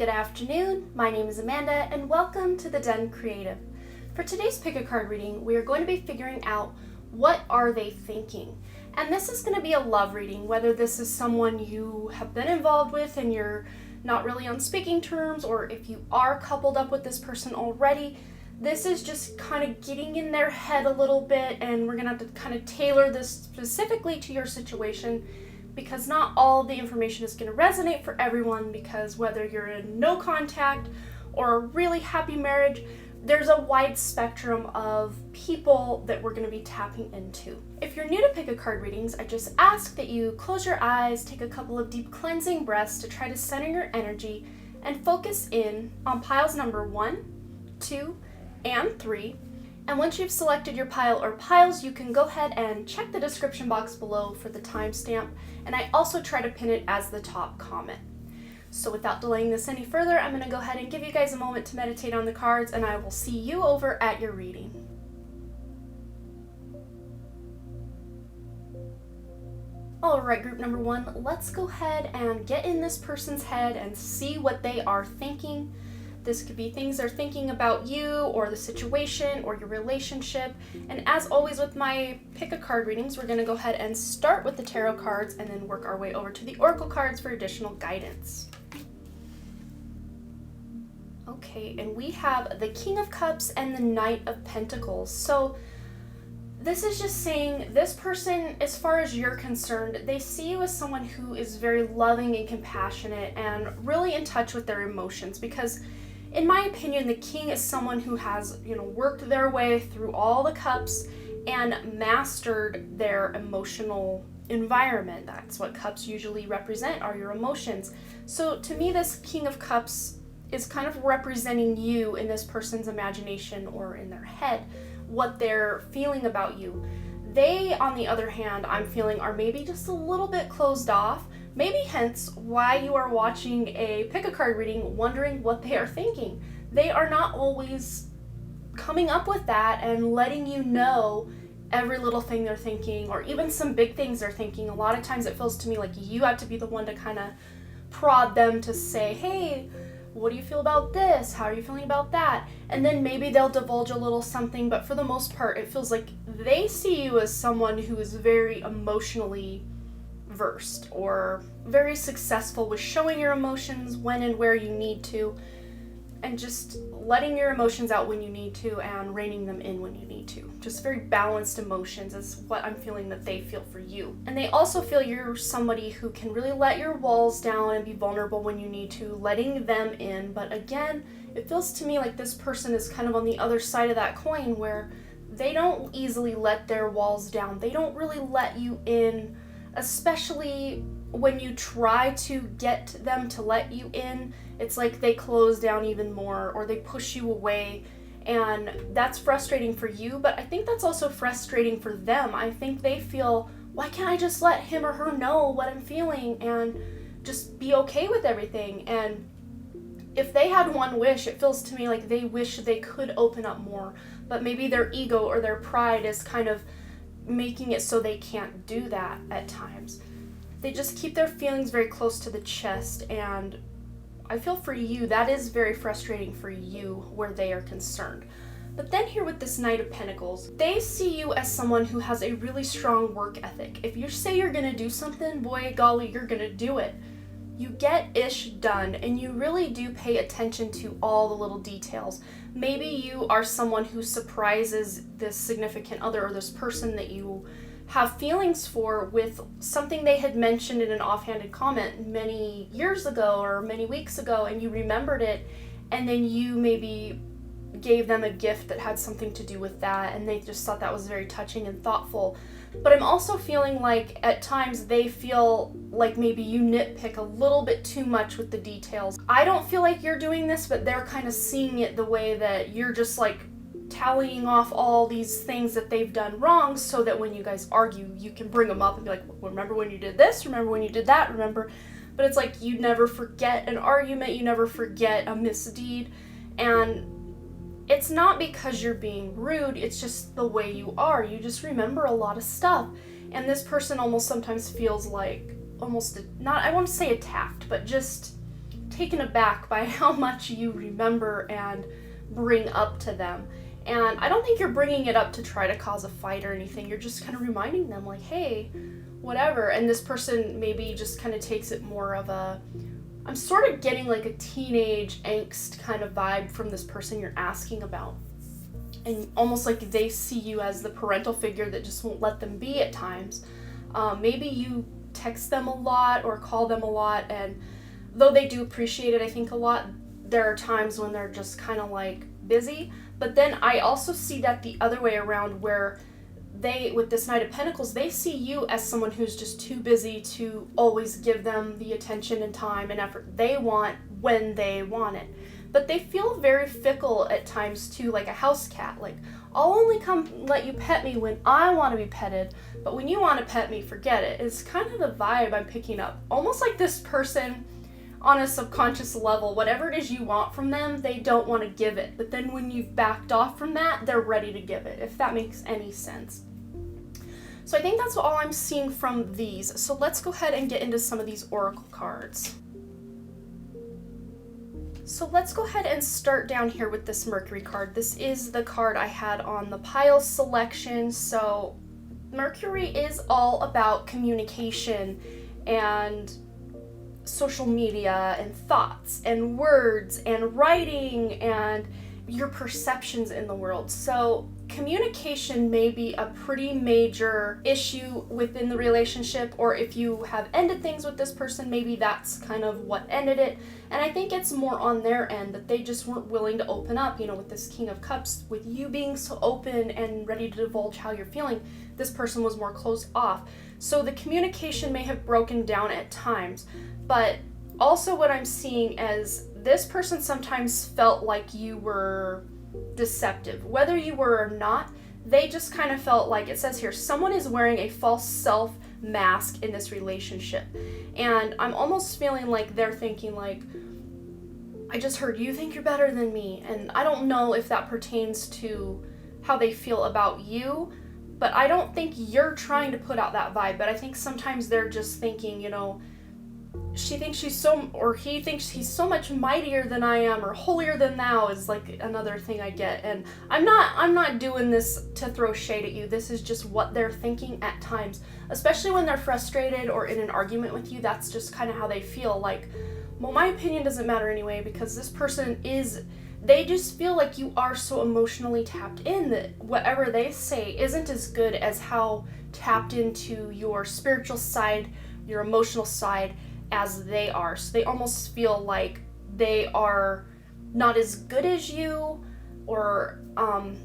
good afternoon. My name is Amanda and welcome to The Den Creative. For today's pick a card reading, we are going to be figuring out what are they thinking. And this is going to be a love reading, whether this is someone you have been involved with and you're not really on speaking terms, or if you are coupled up with this person already. This is just kind of getting in their head a little bit, and we're going to have to kind of tailor this specifically to your situation, because not all the information is going to resonate for everyone, because whether you're in no contact or a really happy marriage, there's a wide spectrum of people that we're going to be tapping into. If you're new to pick a card readings, I just ask that you close your eyes, take a couple of deep cleansing breaths to try to center your energy and focus in on piles number 1, 2, and 3. And once you've selected your pile or piles, you can go ahead and check the description box below for the timestamp, and I also try to pin it as the top comment. So without delaying this any further, I'm going to go ahead and give you guys a moment to meditate on the cards, and I will see you over at your reading. Alright, group number 1, let's go ahead and get in this person's head and see what they are thinking. This could be things they're thinking about you or the situation or your relationship. And as always with my pick a card readings, we're going to go ahead and start with the tarot cards and then work our way over to the oracle cards for additional guidance. Okay, and we have the King of Cups and the Knight of Pentacles. So this is just saying this person, as far as you're concerned, they see you as someone who is very loving and compassionate and really in touch with their emotions, because in my opinion, the king is someone who has, worked their way through all the cups and mastered their emotional environment. That's what cups usually represent, are your emotions. So to me, this King of Cups is kind of representing you in this person's imagination or in their head, what they're feeling about you. They, on the other hand, I'm feeling are maybe just a little bit closed off. Maybe hence why you are watching a pick a card reading wondering what they are thinking. They are not always coming up with that and letting you know every little thing they're thinking, or even some big things they're thinking. A lot of times it feels to me like you have to be the one to kind of prod them to say, hey, what do you feel about this? How are you feeling about that? And then maybe they'll divulge a little something, but for the most part, it feels like they see you as someone who is very emotionally versed or very successful with showing your emotions when and where you need to, and just letting your emotions out when you need to and reining them in when you need to. Just very balanced emotions is what I'm feeling that they feel for you. And they also feel you're somebody who can really let your walls down and be vulnerable when you need to, letting them in. But again, it feels to me like this person is kind of on the other side of that coin, where they don't easily let their walls down. They don't really let you in, especially when you try to get them to let you in. It's like they close down even more, or they push you away, and that's frustrating for you, but I think that's also frustrating for them. I think they feel, why can't I just let him or her know what I'm feeling and just be okay with everything? And if they had one wish, it feels to me like they wish they could open up more, but maybe their ego or their pride is kind of making it so they can't do that at times. They just keep their feelings very close to the chest, and I feel for you, that is very frustrating for you where they are concerned. But then here with this Knight of Pentacles, they see you as someone who has a really strong work ethic. If you say you're going to do something, boy golly, you're going to do it. You get ish done, and you really do pay attention to all the little details. Maybe you are someone who surprises this significant other or this person that you have feelings for with something they had mentioned in an offhanded comment many years ago or many weeks ago, and you remembered it, and then you maybe gave them a gift that had something to do with that, and they just thought that was very touching and thoughtful. But I'm also feeling like at times they feel like maybe you nitpick a little bit too much with the details. I don't feel like you're doing this, but they're kind of seeing it the way that you're just like tallying off all these things that they've done wrong, so that when you guys argue, you can bring them up and be like, remember when you did this? Remember when you did that? Remember? But it's like you never forget an argument, you never forget a misdeed, and it's not because you're being rude, it's just the way you are. You just remember a lot of stuff, and this person almost sometimes feels like, almost, not, I won't say attacked, but just taken aback by how much you remember and bring up to them. And I don't think you're bringing it up to try to cause a fight or anything. You're just kind of reminding them, like, hey, whatever. And this person maybe just kind of takes it more of a, I'm sort of getting like a teenage angst kind of vibe from this person you're asking about. And almost like they see you as the parental figure that just won't let them be at times. Maybe you text them a lot or call them a lot, and though they do appreciate it, I think, a lot, there are times when they're just kind of like busy. But then I also see that the other way around, where they, with this Knight of Pentacles, they see you as someone who's just too busy to always give them the attention and time and effort they want when they want it. But they feel very fickle at times too, like a house cat. Like, I'll only come let you pet me when I want to be petted, but when you want to pet me, forget it. It's kind of the vibe I'm picking up. Almost like this person, on a subconscious level, whatever it is you want from them, they don't want to give it. But then when you've backed off from that, they're ready to give it, if that makes any sense. So I think that's all I'm seeing from these. So let's go ahead and get into some of these oracle cards. So let's go ahead and start down here with this Mercury card. This is the card I had on the pile selection. So Mercury is all about communication and social media and thoughts and words and writing and your perceptions in the world. So communication may be a pretty major issue within the relationship, or if you have ended things with this person, maybe that's kind of what ended it. And I think it's more on their end that they just weren't willing to open up, you know, with this King of Cups, with you being so open and ready to divulge how you're feeling, this person was more closed off. So the communication may have broken down at times, but also what I'm seeing is this person sometimes felt like you were deceptive. Whether you were or not, they just kind of felt like, it says here, someone is wearing a false self mask in this relationship. And I'm almost feeling like they're thinking like, I just heard you think you're better than me. And I don't know if that pertains to how they feel about you, but I don't think you're trying to put out that vibe. But I think sometimes they're just thinking, you know, she thinks she's so, or he thinks he's so much mightier than I am, or holier than thou is like another thing I get. And I'm not doing this to throw shade at you. This is just what they're thinking at times, especially when they're frustrated or in an argument with you. That's just kind of how they feel. Like, well, my opinion doesn't matter anyway, because this person is, they just feel like you are so emotionally tapped in that whatever they say isn't as good as how tapped into your spiritual side, your emotional side, as they are. So they almost feel like they are not as good as you, or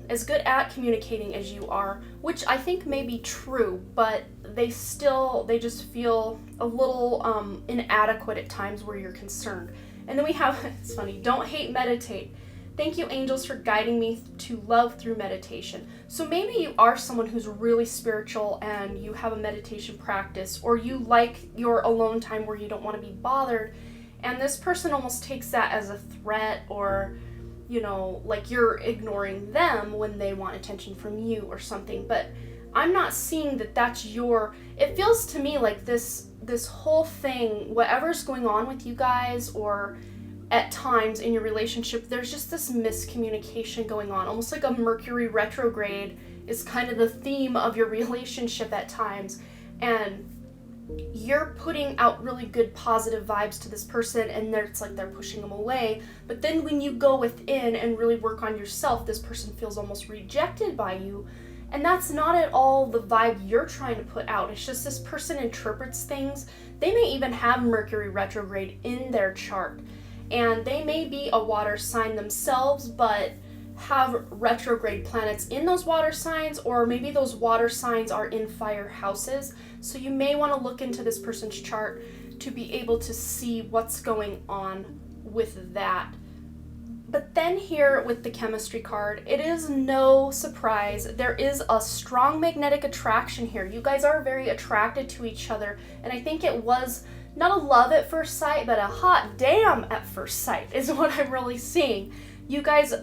as good at communicating as you are, which I think may be true, but they just feel a little inadequate at times where you're concerned. And then we have, it's funny, don't hate, meditate. Thank you, angels, for guiding me to love through meditation. So maybe you are someone who's really spiritual and you have a meditation practice, or you like your alone time where you don't want to be bothered, and this person almost takes that as a threat, or, you know, like you're ignoring them when they want attention from you or something. But I'm not seeing that that's your, it feels to me like this whole thing, whatever's going on with you guys, or at times in your relationship, there's just this miscommunication going on, almost like a Mercury retrograde is kind of the theme of your relationship at times. And you're putting out really good positive vibes to this person, and it's like they're pushing them away. But then when you go within and really work on yourself, this person feels almost rejected by you. And that's not at all the vibe you're trying to put out. It's just this person interprets things. They may even have Mercury retrograde in their chart, and they may be a water sign themselves, but have retrograde planets in those water signs, or maybe those water signs are in fire houses. So you may want to look into this person's chart to be able to see what's going on with that. But then here with the chemistry card, it is no surprise. There is a strong magnetic attraction here. You guys are very attracted to each other, and I think it was not a love at first sight, but a hot damn at first sight is what I'm really seeing. You guys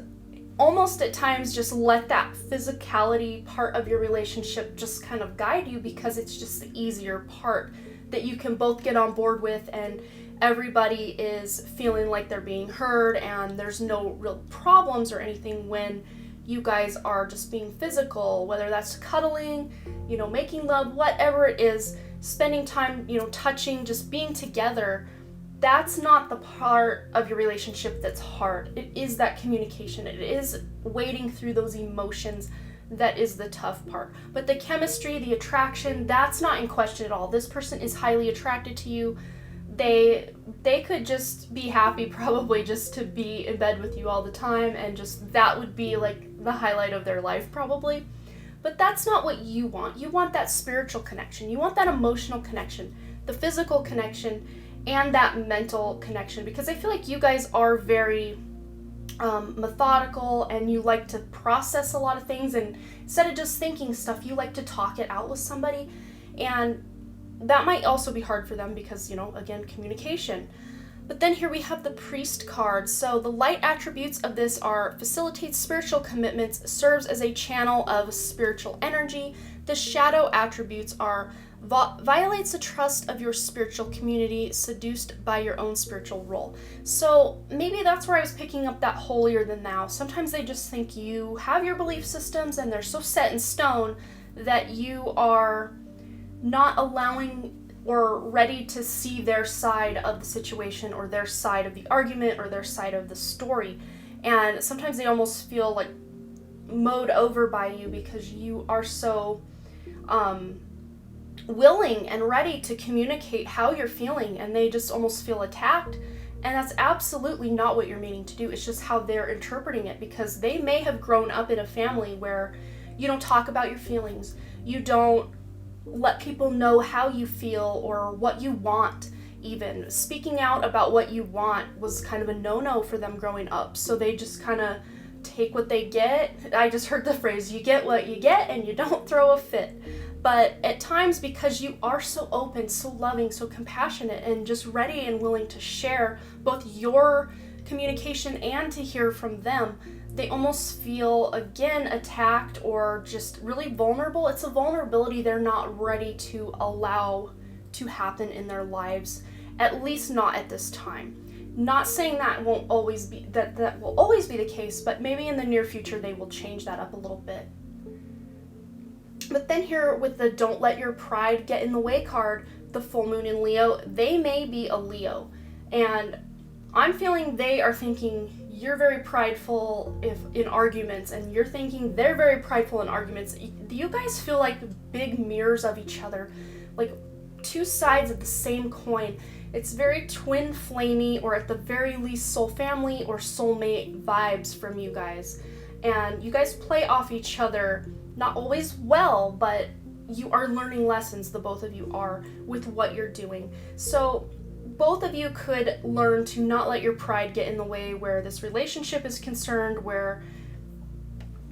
almost at times just let that physicality part of your relationship just kind of guide you, because it's just the easier part that you can both get on board with, and everybody is feeling like they're being heard and there's no real problems or anything when you guys are just being physical, whether that's cuddling, making love, whatever it is, spending time, touching, just being together. That's not the part of your relationship that's hard. It is that communication. It is wading through those emotions that is the tough part. But the chemistry, the attraction, that's not in question at all. This person is highly attracted to you. They could just be happy probably just to be in bed with you all the time, and just that would be like the highlight of their life probably. But that's not what you want. You want that spiritual connection. You want that emotional connection, the physical connection, and that mental connection, because I feel like you guys are very methodical, and you like to process a lot of things, and instead of just thinking stuff, you like to talk it out with somebody, and that might also be hard for them because, again, communication. But then here we have the Priest card. So the light attributes of this are facilitates spiritual commitments, serves as a channel of spiritual energy. The shadow attributes are violates the trust of your spiritual community, seduced by your own spiritual role. So maybe that's where I was picking up that holier than thou. Sometimes they just think you have your belief systems and they're so set in stone that you are not allowing or ready to see their side of the situation, or their side of the argument, or their side of the story. And sometimes they almost feel like mowed over by you because you are so willing and ready to communicate how you're feeling, and they just almost feel attacked. And that's absolutely not what you're meaning to do. It's just how they're interpreting it, because they may have grown up in a family where you don't talk about your feelings, you don't let people know how you feel or what you want. Even speaking out about what you want was kind of a no-no for them growing up, so they just kind of take what they get. I just heard the phrase, you get what you get and you don't throw a fit. But at times, because you are so open, so loving, so compassionate, and just ready and willing to share both your communication and to hear from them, they almost feel, again, attacked or just really vulnerable. It's a vulnerability they're not ready to allow to happen in their lives, at least not at this time. Not saying that won't always be that will always be the case, but maybe in the near future they will change that up a little bit. But then here with the don't let your pride get in the way card, the full moon in Leo, they may be a Leo, and I'm feeling they are thinking you're very prideful in arguments, and you're thinking they're very prideful in arguments. You guys feel like big mirrors of each other, like two sides of the same coin. It's very twin flamey, or at the very least soul family or soulmate vibes from you guys. And you guys play off each other, not always well, but you are learning lessons, the both of you are, with what you're doing. So both of you could learn to not let your pride get in the way where this relationship is concerned, where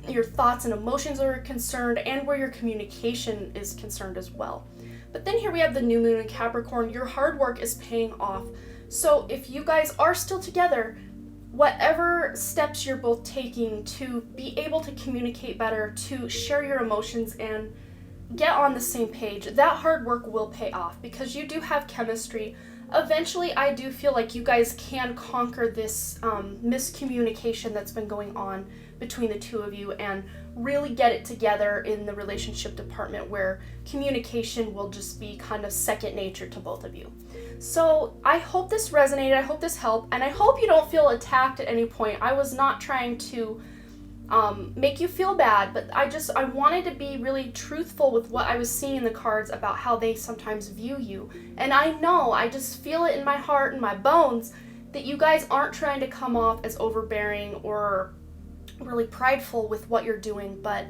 your thoughts and emotions are concerned, and where your communication is concerned as well. But then here we have the new moon in Capricorn. Your hard work is paying off. So if you guys are still together, whatever steps you're both taking to be able to communicate better, to share your emotions and get on the same page, that hard work will pay off, because you do have chemistry. Eventually, I do feel like you guys can conquer this miscommunication that's been going on between the two of you, and really get it together in the relationship department, where communication will just be kind of second nature to both of you. So I hope this resonated, I hope this helped, and I hope you don't feel attacked at any point. I was not trying to make you feel bad, but I wanted to be really truthful with what I was seeing in the cards about how they sometimes view you. And I just feel it in my heart and my bones that you guys aren't trying to come off as overbearing or really prideful with what you're doing, but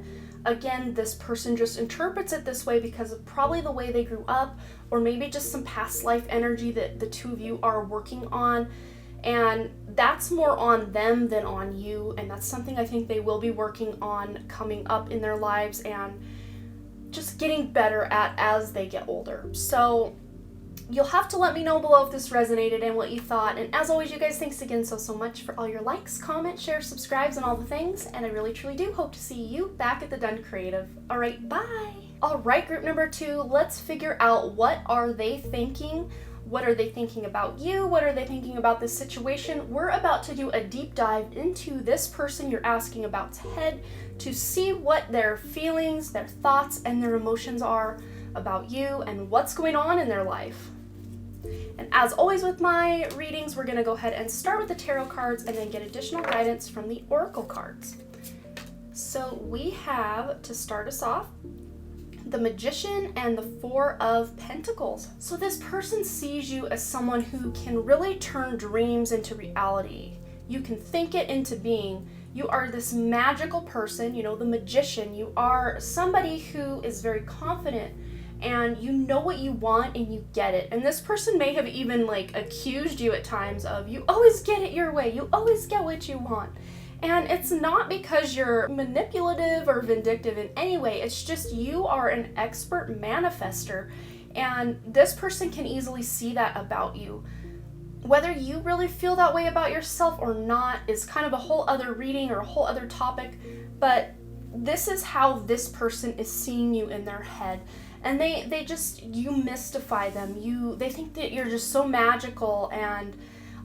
again, this person just interprets it this way because of probably the way they grew up, or maybe just some past life energy that the two of you are working on, and that's more on them than on you, and that's something I think they will be working on coming up in their lives and just getting better at as they get older. So you'll have to let me know below if this resonated and what you thought. And as always, you guys, thanks again so much for all your likes, comments, shares, subscribes, and all the things. And I really, truly do hope to see you back at the Done Creative. All right, bye. All right, group number 2, let's figure out what are they thinking. What are they thinking about you? What are they thinking about this situation? We're about to do a deep dive into this person you're asking about's head to see what their feelings, their thoughts, and their emotions are about you and what's going on in their life. And as always with my readings, we're going to go ahead and start with the tarot cards and then get additional guidance from the oracle cards. So we have, to start us off, the Magician and the Four of Pentacles. So this person sees you as someone who can really turn dreams into reality. You can think it into being. You are this magical person, the magician. You are somebody who is very confident and you know what you want and you get it. And this person may have even accused you at times of, you always get it your way. You always get what you want. And it's not because you're manipulative or vindictive in any way. It's just you are an expert manifester. And this person can easily see that about you. Whether you really feel that way about yourself or not is kind of a whole other reading or a whole other topic. But this is how this person is seeing you in their head. And you mystify them. They think that you're just so magical and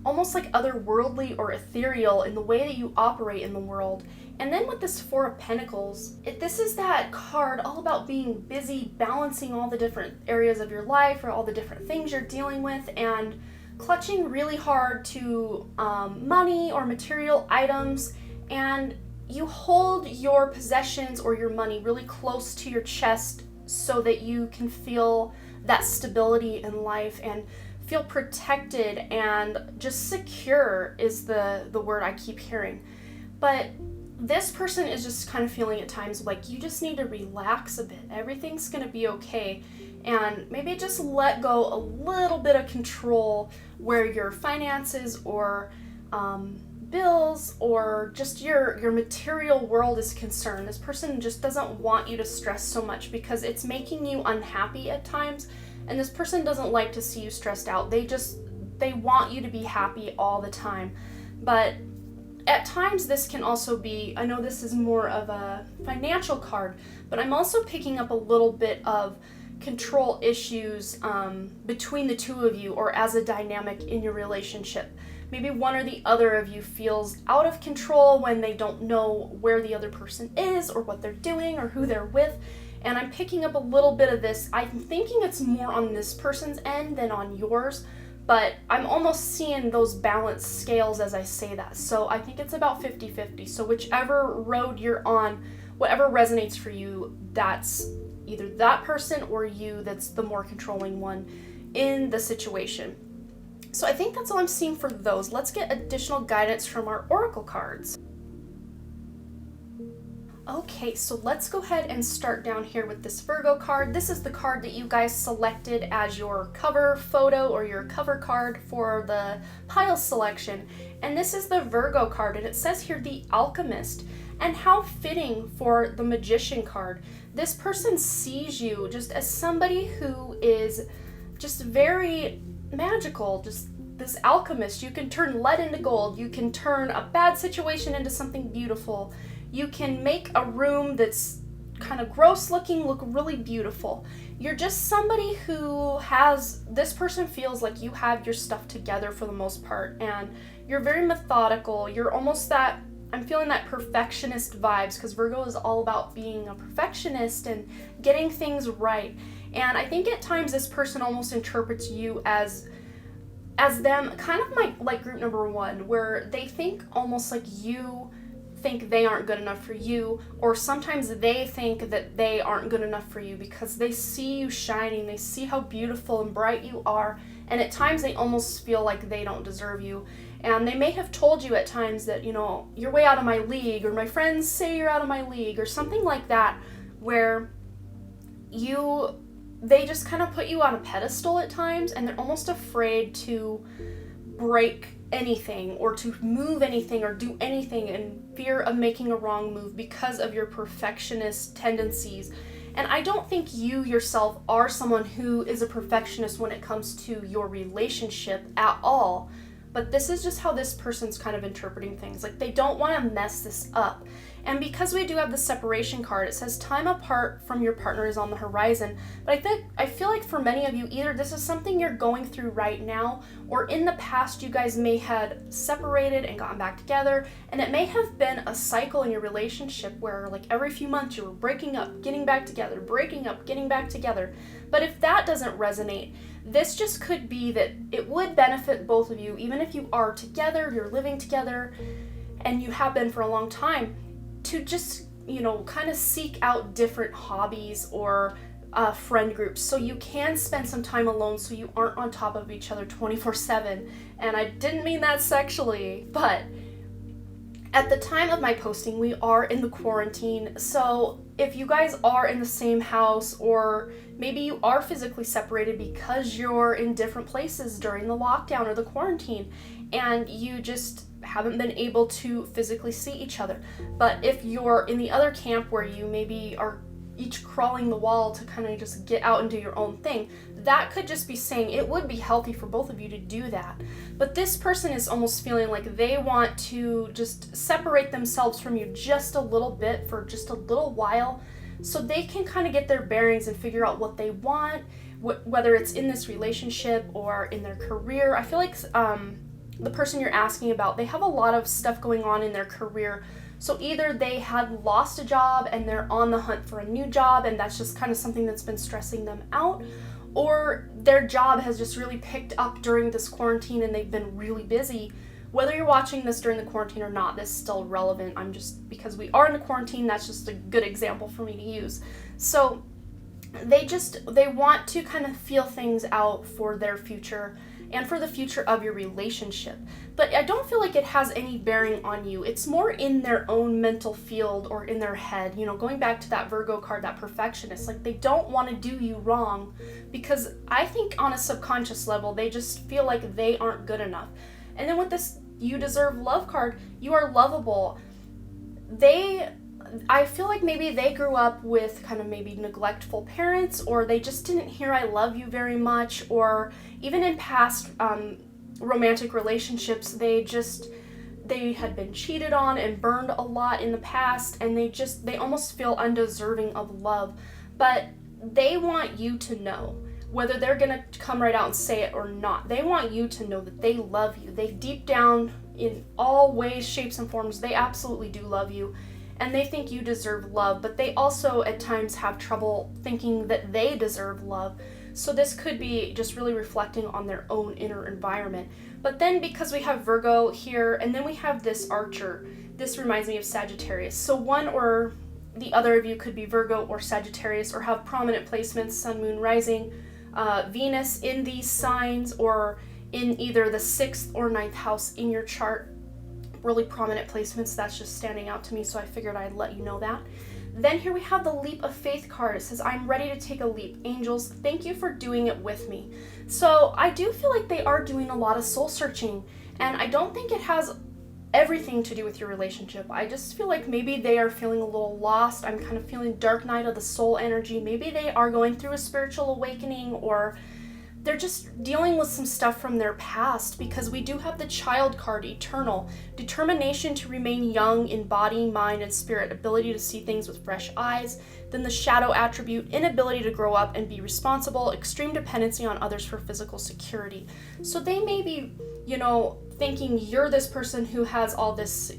almost like otherworldly or ethereal in the way that you operate in the world. And then with this Four of Pentacles, this is that card all about being busy, balancing all the different areas of your life or all the different things you're dealing with and clutching really hard to money or material items. And you hold your possessions or your money really close to your chest so that you can feel that stability in life and feel protected and just secure is the word I keep hearing. But this person is just kind of feeling at times like you just need to relax a bit. Everything's going to be okay. And maybe just let go a little bit of control where your finances or bills or just your material world is concerned. This person just doesn't want you to stress so much because it's making you unhappy at times. And this person doesn't like to see you stressed out. They want you to be happy all the time. But at times this can also be, I know this is more of a financial card, but I'm also picking up a little bit of control issues between the two of you or as a dynamic in your relationship. Maybe one or the other of you feels out of control when they don't know where the other person is or what they're doing or who they're with. And I'm picking up a little bit of this. I'm thinking it's more on this person's end than on yours, but I'm almost seeing those balanced scales as I say that. So I think it's about 50-50. So whichever road you're on, whatever resonates for you, that's either that person or you that's the more controlling one in the situation. So I think that's all I'm seeing for those. Let's get additional guidance from our oracle cards. Okay, so let's go ahead and start down here with this Virgo card. This is the card that you guys selected as your cover photo or your cover card for the pile selection. And this is the Virgo card, and it says here the Alchemist. And how fitting for the Magician card. This person sees you just as somebody who is just very magical, just this alchemist. You can turn lead into gold. You can turn a bad situation into something beautiful. You can make a room that's kind of gross looking look really beautiful. You're just somebody who this person feels like you have your stuff together for the most part, and you're very methodical. You're almost I'm feeling that perfectionist vibes, because Virgo is all about being a perfectionist and getting things right. And I think at times this person almost interprets you as them, kind of like group number one, where they think almost like you think they aren't good enough for you, or sometimes they think that they aren't good enough for you because they see you shining, they see how beautiful and bright you are, and at times they almost feel like they don't deserve you. And they may have told you at times that, you're way out of my league, or my friends say you're out of my league, or something like that, where they just kind of put you on a pedestal at times, and they're almost afraid to break anything or to move anything or do anything in fear of making a wrong move because of your perfectionist tendencies. And I don't think you yourself are someone who is a perfectionist when it comes to your relationship at all. But this is just how this person's kind of interpreting things. Like, they don't want to mess this up. And because we do have the separation card, it says time apart from your partner is on the horizon. But I feel like for many of you, either this is something you're going through right now, or in the past you guys may had separated and gotten back together, and it may have been a cycle in your relationship where like every few months you were breaking up, getting back together, breaking up, getting back together. But if that doesn't resonate, this just could be that it would benefit both of you, even if you are together, you're living together, and you have been for a long time, to just, kind of seek out different hobbies or friend groups so you can spend some time alone so you aren't on top of each other 24/7. And I didn't mean that sexually, but at the time of my posting, we are in the quarantine. So if you guys are in the same house, or maybe you are physically separated because you're in different places during the lockdown or the quarantine, and you just haven't been able to physically see each other. But if you're in the other camp where you maybe are each crawling the wall to kind of just get out and do your own thing, that could just be saying it would be healthy for both of you to do that. But this person is almost feeling like they want to just separate themselves from you just a little bit for just a little while so they can kind of get their bearings and figure out what they want, whether it's in this relationship or in their career. I feel like the person you're asking about, they have a lot of stuff going on in their career. So either they had lost a job and they're on the hunt for a new job, and that's just kind of something that's been stressing them out, or their job has just really picked up during this quarantine and they've been really busy. Whether you're watching this during the quarantine or not, this is still relevant. Because we are in the quarantine, that's just a good example for me to use. So they want to kind of feel things out for their future and for the future of your relationship. But I don't feel like it has any bearing on you. It's more in their own mental field or in their head. Going back to that Virgo card, that perfectionist, like they don't want to do you wrong, because I think on a subconscious level, they just feel like they aren't good enough. And then with this you deserve love card, you are lovable. I feel like maybe they grew up with kind of maybe neglectful parents, or they just didn't hear I love you very much, or even in past romantic relationships, they had been cheated on and burned a lot in the past, and they almost feel undeserving of love. But they want you to know, whether they're gonna come right out and say it or not, they want you to know that they love you. They deep down, in all ways, shapes, and forms, they absolutely do love you. And they think you deserve love, but they also at times have trouble thinking that they deserve love. So this could be just really reflecting on their own inner environment. But then because we have Virgo here, and then we have this Archer, this reminds me of Sagittarius. So one or the other of you could be Virgo or Sagittarius, or have prominent placements, Sun, Moon, Rising, Venus in these signs, or in either the 6th or 9th house in your chart. Really prominent placements. That's just standing out to me, so I figured I'd let you know that. Then here we have the Leap of Faith card. It says, I'm ready to take a leap. Angels, thank you for doing it with me. So I do feel like they are doing a lot of soul searching, and I don't think it has everything to do with your relationship. I just feel like maybe they are feeling a little lost. I'm kind of feeling dark night of the soul energy. Maybe they are going through a spiritual awakening, or they're just dealing with some stuff from their past, because we do have the Child card, Eternal. Determination to remain young in body, mind, and spirit. Ability to see things with fresh eyes. Then the Shadow attribute, inability to grow up and be responsible. Extreme dependency on others for physical security. So they may be, thinking you're this person who has all this,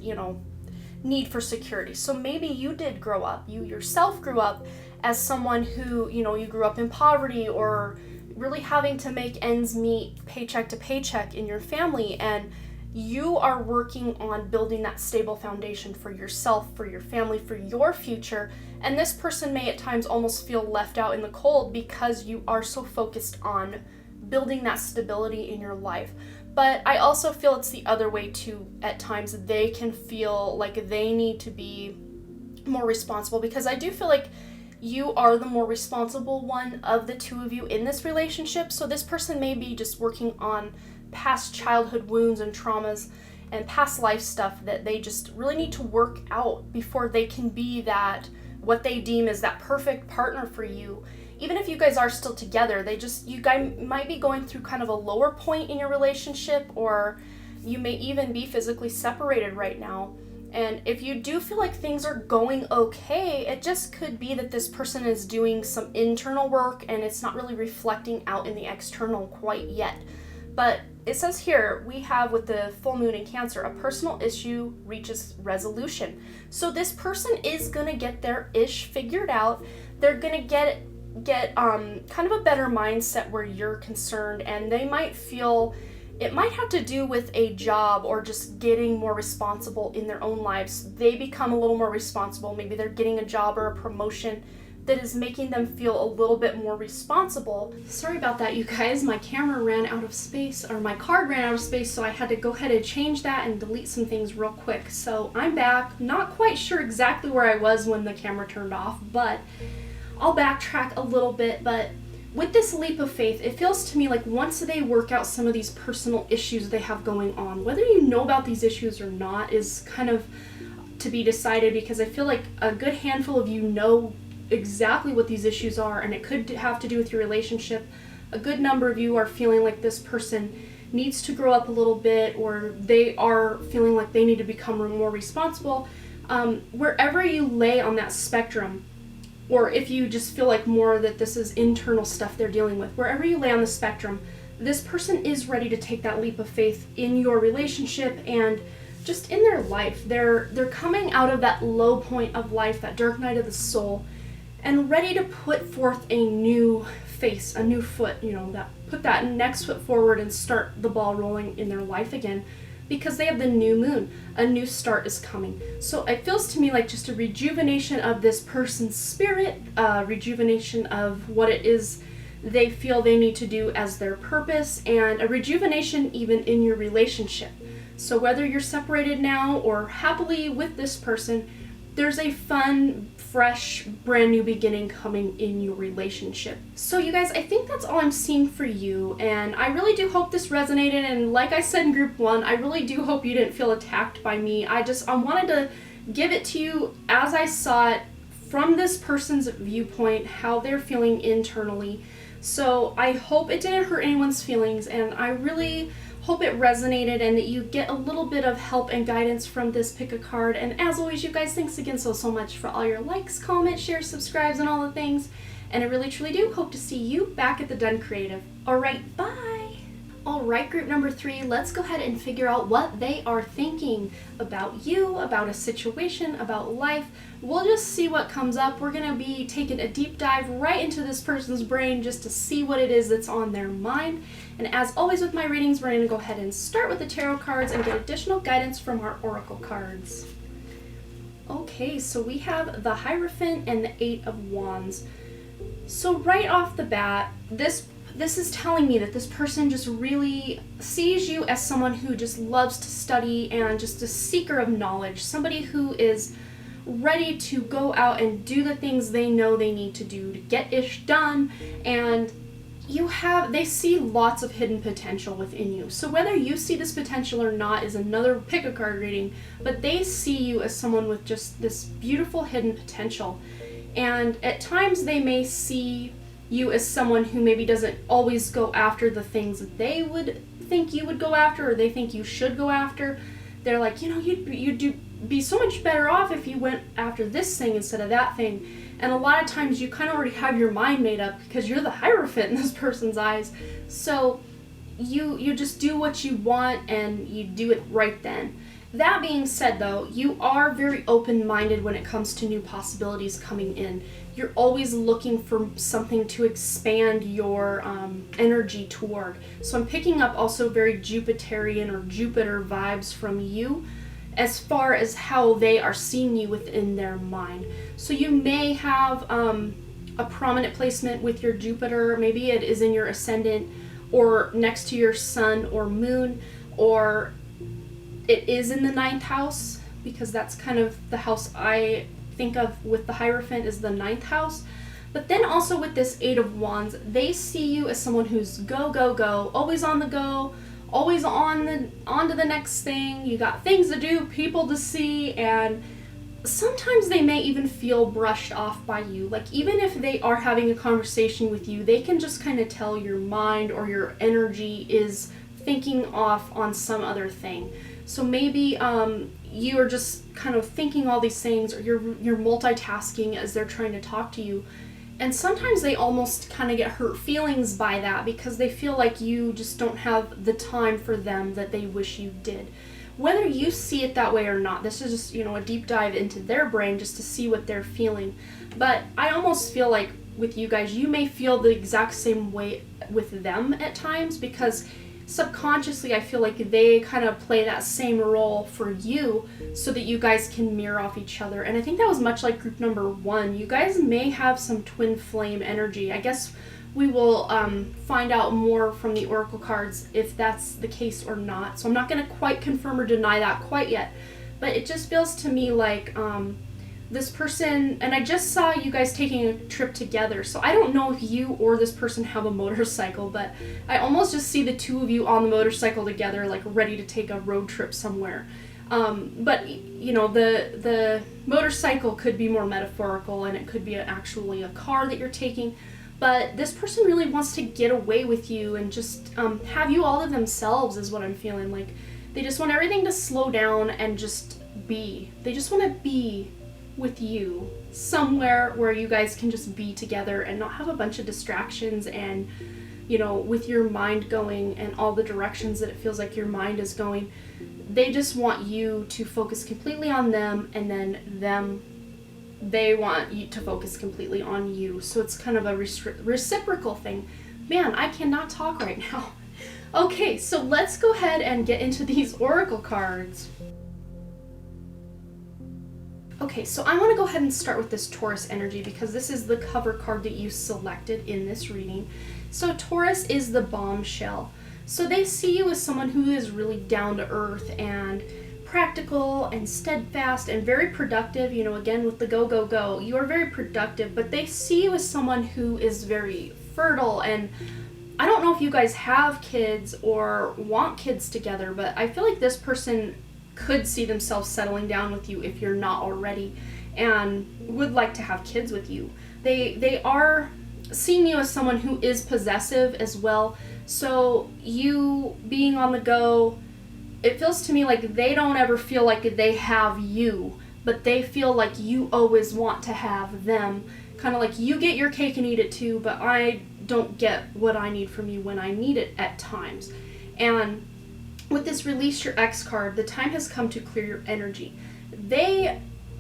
need for security. So maybe you did grow up. You yourself grew up as someone who, you grew up in poverty, or really having to make ends meet paycheck to paycheck in your family, and you are working on building that stable foundation for yourself, for your family, for your future. And this person may at times almost feel left out in the cold because you are so focused on building that stability in your life. But I also feel it's the other way too. At times they can feel like they need to be more responsible, because I do feel like you are the more responsible one of the two of you in this relationship. So this person may be just working on past childhood wounds and traumas and past life stuff that they just really need to work out before they can be that, what they deem as that perfect partner for you. Even if you guys are still together, you guys might be going through kind of a lower point in your relationship, or you may even be physically separated right now. And if you do feel like things are going okay, it just could be that this person is doing some internal work and it's not really reflecting out in the external quite yet. But it says here, we have with the full moon in Cancer, a personal issue reaches resolution. So this person is going to get their ish figured out. They're going to get kind of a better mindset where you're concerned, and they might feel it might have to do with a job or just getting more responsible in their own lives. They become a little more responsible. Maybe they're getting a job or a promotion that is making them feel a little bit more responsible. Sorry about that, you guys. My camera ran out of space, or my card ran out of space, so I had to go ahead and change that and delete some things real quick. So I'm back. Not quite sure exactly where I was when the camera turned off, but I'll backtrack a little bit. But with this leap of faith, it feels to me like once they work out some of these personal issues they have going on, whether you know about these issues or not is kind of to be decided, because I feel like a good handful of you know exactly what these issues are, and it could have to do with your relationship. A good number of you are feeling like this person needs to grow up a little bit, or they are feeling like they need to become more responsible. Wherever you lay on that spectrum, or if you just feel like more that this is internal stuff they're dealing with, wherever you lay on the spectrum, this person is ready to take that leap of faith in your relationship and just in their life. They're coming out of that low point of life, that dark night of the soul, and ready to put forth a new face, a new foot, put that next foot forward and start the ball rolling in their life again, because they have the new moon. A new start is coming. So it feels to me like just a rejuvenation of this person's spirit, rejuvenation of what it is they feel they need to do as their purpose, and a rejuvenation even in your relationship. So whether you're separated now or happily with this person, there's a fun, fresh, brand new beginning coming in your relationship. So you guys, I think that's all I'm seeing for you, and I really do hope this resonated. And like I said in group 1, I really do hope you didn't feel attacked by me. I wanted to give it to you as I saw it from this person's viewpoint, how they're feeling internally. So I hope it didn't hurt anyone's feelings, and I really hope it resonated and that you get a little bit of help and guidance from this pick a card. And as always, you guys, thanks again so much for all your likes, comments, shares, subscribes, and all the things. And I really truly do hope to see you back at the Done Creative. Alright, bye! Alright, group number 3, let's go ahead and figure out what they are thinking about you, about a situation, about life. We'll just see what comes up. We're going to be taking a deep dive right into this person's brain just to see what it is that's on their mind. And as always with my readings, we're going to go ahead and start with the tarot cards and get additional guidance from our oracle cards. Okay, so we have the Hierophant and the 8 of Wands. So right off the bat, this is telling me that this person just really sees you as someone who just loves to study and just a seeker of knowledge, somebody who is ready to go out and do the things they know they need to do to get ish done, and they see lots of hidden potential within you. So whether you see this potential or not is another pick a card reading, but they see you as someone with just this beautiful hidden potential. And at times they may see you as someone who maybe doesn't always go after the things that they would think you would go after, or they think you should go after. They're like, you'd be so much better off if you went after this thing instead of that thing. And a lot of times you kind of already have your mind made up because you're the Hierophant in this person's eyes. So you just do what you want and you do it right then. That being said, though, you are very open-minded when it comes to new possibilities coming in. You're always looking for something to expand your energy toward. So I'm picking up also very Jupiterian or Jupiter vibes from you as far as how they are seeing you within their mind. So you may have a prominent placement with your Jupiter. Maybe it is in your ascendant or next to your sun or moon, or it is in the 9th house, because that's kind of the house I think of with the Hierophant is the 9th house. But then also with this 8 of Wands, they see you as someone who's go, go, go, always on the go, always on to the next thing. You got things to do, people to see, and sometimes they may even feel brushed off by you. Like even if they are having a conversation with you, they can just kind of tell your mind or your energy is thinking off on some other thing. So maybe you are just kind of thinking all these things, or you're multitasking as they're trying to talk to you. And sometimes they almost kind of get hurt feelings by that because they feel like you just don't have the time for them that they wish you did. Whether you see it that way or not, this is just, a deep dive into their brain just to see what they're feeling. But I almost feel like with you guys, you may feel the exact same way with them at times, because subconsciously I feel like they kind of play that same role for you so that you guys can mirror off each other. And I think that was much like group number 1. You guys may have some twin flame energy. I guess we will find out more from the oracle cards if that's the case or not. So I'm not going to quite confirm or deny that quite yet, but it just feels to me like this person, and I just saw you guys taking a trip together, so I don't know if you or this person have a motorcycle, but I almost just see the two of you on the motorcycle together, like ready to take a road trip somewhere. But the motorcycle could be more metaphorical, and it could be actually a car that you're taking. But this person really wants to get away with you and just have you all to themselves, is what I'm feeling. Like, they just want everything to slow down and just be. They just want to be with you somewhere where you guys can just be together and not have a bunch of distractions and, with your mind going in all the directions that it feels like your mind is going. They just want you to focus completely on them, and then they want you to focus completely on you. So it's kind of a reciprocal thing. Man, I cannot talk right now. Okay, so let's go ahead and get into these oracle cards. Okay, so I want to go ahead and start with this Taurus energy because this is the cover card that you selected in this reading. So Taurus is the bombshell. So they see you as someone who is really down to earth and practical and steadfast and very productive. Again, with the go, go, go, you are very productive, but they see you as someone who is very fertile. And I don't know if you guys have kids or want kids together, but I feel like this person could see themselves settling down with you if you're not already, and would like to have kids with you. They are seeing you as someone who is possessive as well. So you being on the go, it feels to me like they don't ever feel like they have you, but they feel like you always want to have them. Kind of like you get your cake and eat it too, but I don't get what I need from you when I need it at times. And with this Release Your Ex card, the time has come to clear your energy.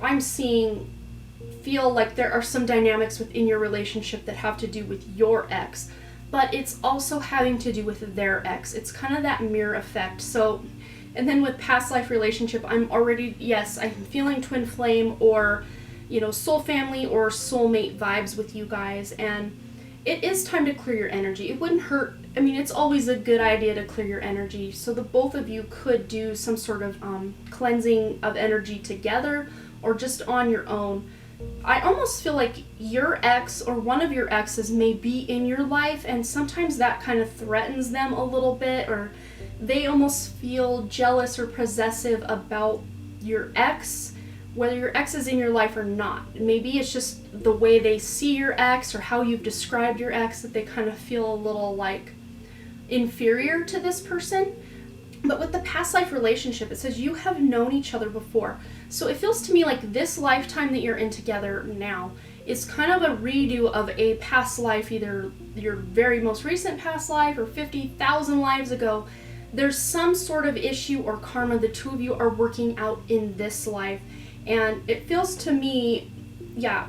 I'm seeing, feel like there are some dynamics within your relationship that have to do with your ex, but it's also having to do with their ex. It's kind of that mirror effect. So, and then with past life relationship, I'm feeling twin flame or, soul family or soulmate vibes with you guys, and it is time to clear your energy. It wouldn't hurt. It's always a good idea to clear your energy. So the both of you could do some sort of cleansing of energy together or just on your own. I almost feel like your ex or one of your exes may be in your life, and sometimes that kind of threatens them a little bit, or they almost feel jealous or possessive about your ex, whether your ex is in your life or not. Maybe it's just the way they see your ex or how you've described your ex that they kind of feel a little like inferior to this person. But with the past life relationship, it says you have known each other before. So it feels to me like this lifetime that you're in together now is kind of a redo of a past life, either your very most recent past life or 50,000 lives ago. There's some sort of issue or karma the two of you are working out in this life. And it feels to me,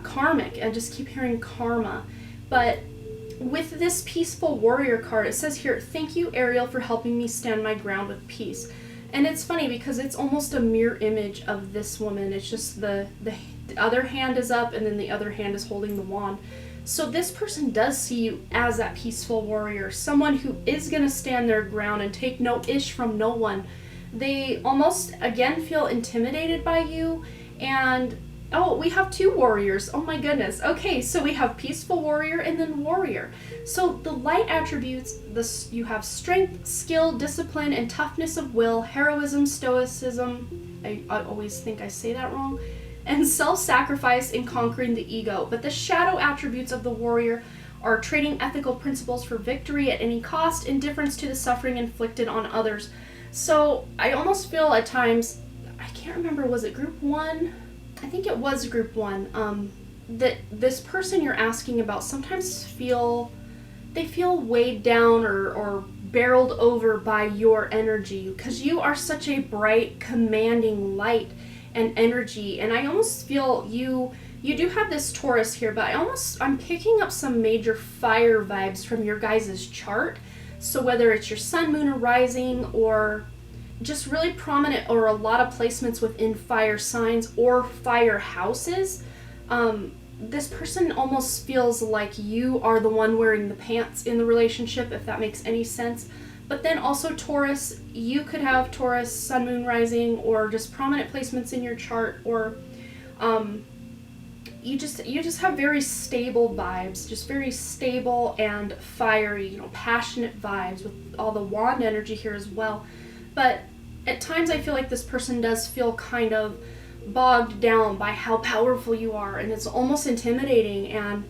karmic. I just keep hearing karma. But with this Peaceful Warrior card, it says here, thank you, Ariel, for helping me stand my ground with peace. And it's funny because it's almost a mirror image of this woman. It's just the other hand is up and then the other hand is holding the wand. So this person does see you as that peaceful warrior, someone who is going to stand their ground and take no ish from no one. They almost, again, feel intimidated by you. And oh, we have two warriors. Oh my goodness. Okay, so we have peaceful warrior and then warrior. So the light attributes, you have strength, skill, discipline, and toughness of will, heroism, stoicism, I always think I say that wrong, and self-sacrifice in conquering the ego. But the shadow attributes of the warrior are trading ethical principles for victory at any cost, indifference to the suffering inflicted on others. So I almost feel at times, I can't remember, was it group 1? I think it was group 1. That this person you're asking about sometimes feel weighed down or barreled over by your energy, because you are such a bright, commanding light and energy. And I almost feel you do have this Taurus here, but I'm picking up some major fire vibes from your guys' chart. So whether it's your sun, moon, or rising, or just really prominent or a lot of placements within fire signs or fire houses, this person almost feels like you are the one wearing the pants in the relationship, if that makes any sense. But then also Taurus, you could have Taurus, sun, moon, rising, or just prominent placements in your chart, or you just have very stable vibes, just very stable and fiery, passionate vibes with all the wand energy here as well. But at times I feel like this person does feel kind of bogged down by how powerful you are, and it's almost intimidating, and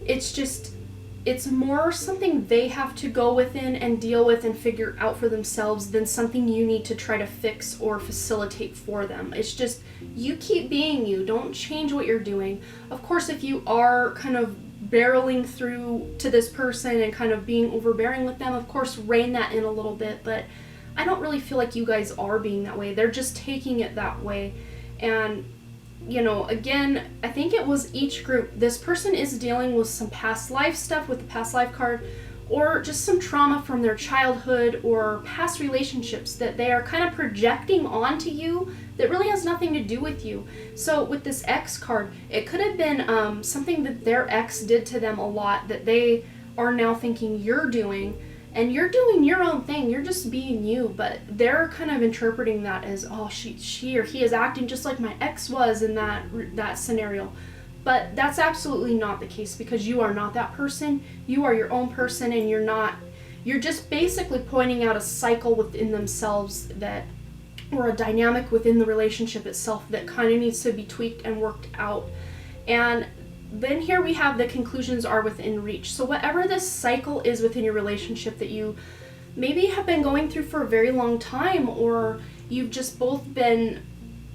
it's more something they have to go within and deal with and figure out for themselves than something you need to try to fix or facilitate for them. It's just, you keep being you, don't change what you're doing. Of course, if you are kind of barreling through to this person and kind of being overbearing with them, of course rein that in a little bit, but I don't really feel like you guys are being that way. They're just taking it that way. And again, I think it was each group. This person is dealing with some past life stuff with the past life card, or just some trauma from their childhood or past relationships that they are kind of projecting onto you that really has nothing to do with you. So with this X card, it could have been something that their ex did to them a lot that they are now thinking you're doing. And you're doing your own thing, you're just being you, but they're kind of interpreting that as, oh, she or he is acting just like my ex was in that scenario. But that's absolutely not the case, because you are not that person. You are your own person, and you're just basically pointing out a cycle within themselves or a dynamic within the relationship itself that kind of needs to be tweaked and worked out. And then here we have the conclusions are within reach. So whatever this cycle is within your relationship that you maybe have been going through for a very long time, or you've just both been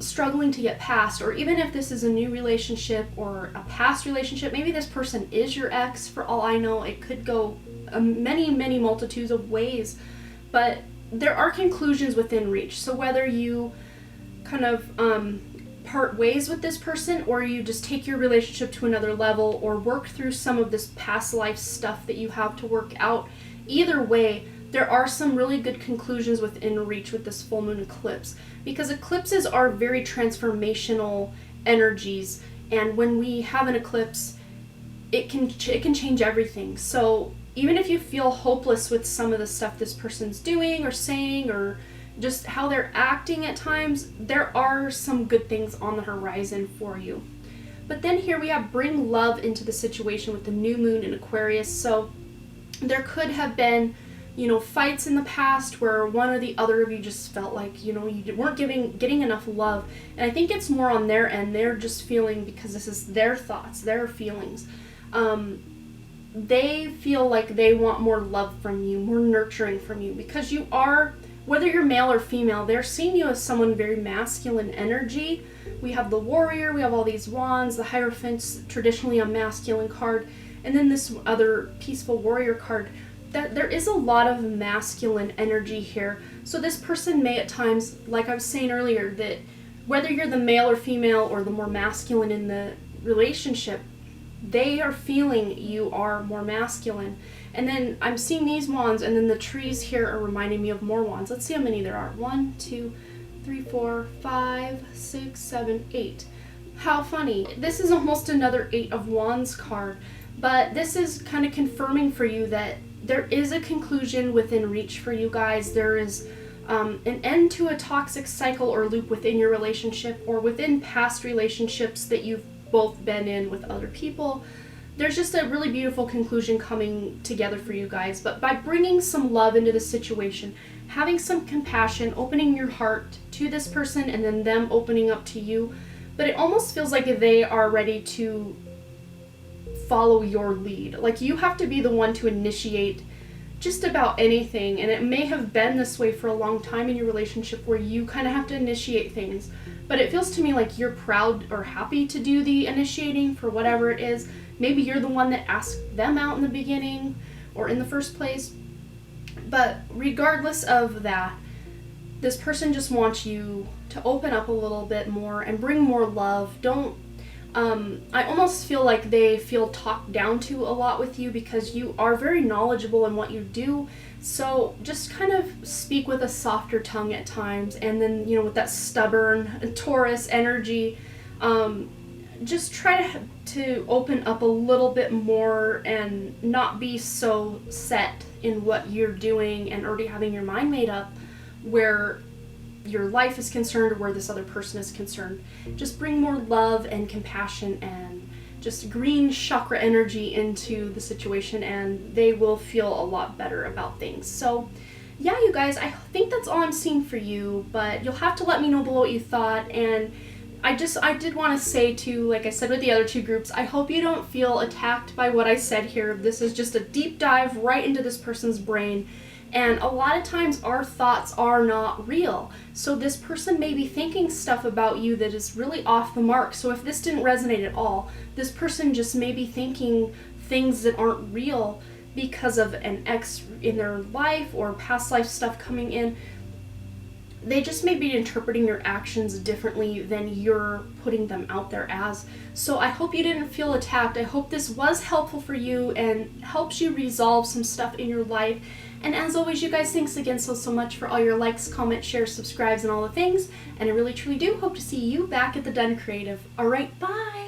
struggling to get past, or even if this is a new relationship or a past relationship, maybe this person is your ex, for all I know. It could go many multitudes of ways, but there are conclusions within reach. So whether you kind of part ways with this person, or you just take your relationship to another level, or work through some of this past life stuff that you have to work out, either way, there are some really good conclusions within reach with this full moon eclipse, because eclipses are very transformational energies, and when we have an eclipse, it can change everything. So even if you feel hopeless with some of the stuff this person's doing or saying, or just how they're acting at times, there are some good things on the horizon for you. But then here we have bring love into the situation with the new moon in Aquarius. So there could have been, fights in the past where one or the other of you just felt like, you weren't getting enough love. And I think it's more on their end. They're just feeling, because this is their thoughts, their feelings. They feel like they want more love from you, more nurturing from you, because you are, whether you're male or female, they're seeing you as someone very masculine energy. We have the warrior, we have all these wands, the Hierophant's traditionally a masculine card, and then this other peaceful warrior card. That there is a lot of masculine energy here. So this person may at times, like I was saying earlier, that whether you're the male or female or the more masculine in the relationship, they are feeling you are more masculine. And then I'm seeing these wands, and then the trees here are reminding me of more wands. Let's see how many there are. 1, 2, 3, 4, 5, 6, 7, 8. How funny. This is almost another 8 of Wands card, but this is kind of confirming for you that there is a conclusion within reach for you guys. There is an end to a toxic cycle or loop within your relationship, or within past relationships that you've both been in with other people. There's just a really beautiful conclusion coming together for you guys. But by bringing some love into the situation, having some compassion, opening your heart to this person, and then them opening up to you, but it almost feels like they are ready to follow your lead. Like you have to be the one to initiate just about anything, and it may have been this way for a long time in your relationship where you kind of have to initiate things, but it feels to me like you're proud or happy to do the initiating for whatever it is. Maybe you're the one that asked them out in the beginning or in the first place, but regardless of that, this person just wants you to open up a little bit more and bring more love. I almost feel like they feel talked down to a lot with you because you are very knowledgeable in what you do. So just kind of speak with a softer tongue at times, and then, with that stubborn Taurus energy, just try to open up a little bit more and not be so set in what you're doing and already having your mind made up where your life is concerned or where this other person is concerned. Just bring more love and compassion and just green chakra energy into the situation, and they will feel a lot better about things. So yeah, you guys, I think that's all I'm seeing for you, but you'll have to let me know below what you thought. And I did want to say too, like I said with the other two groups, I hope you don't feel attacked by what I said here. This is just a deep dive right into this person's brain. And a lot of times our thoughts are not real. So this person may be thinking stuff about you that is really off the mark. So if this didn't resonate at all, this person just may be thinking things that aren't real because of an ex in their life or past life stuff coming in. They just may be interpreting your actions differently than you're putting them out there as. So I hope you didn't feel attacked. I hope this was helpful for you and helps you resolve some stuff in your life. And as always, you guys, thanks again so much for all your likes, comments, shares, subscribes, and all the things. And I really truly do hope to see you back at the Den Creative. All right, bye!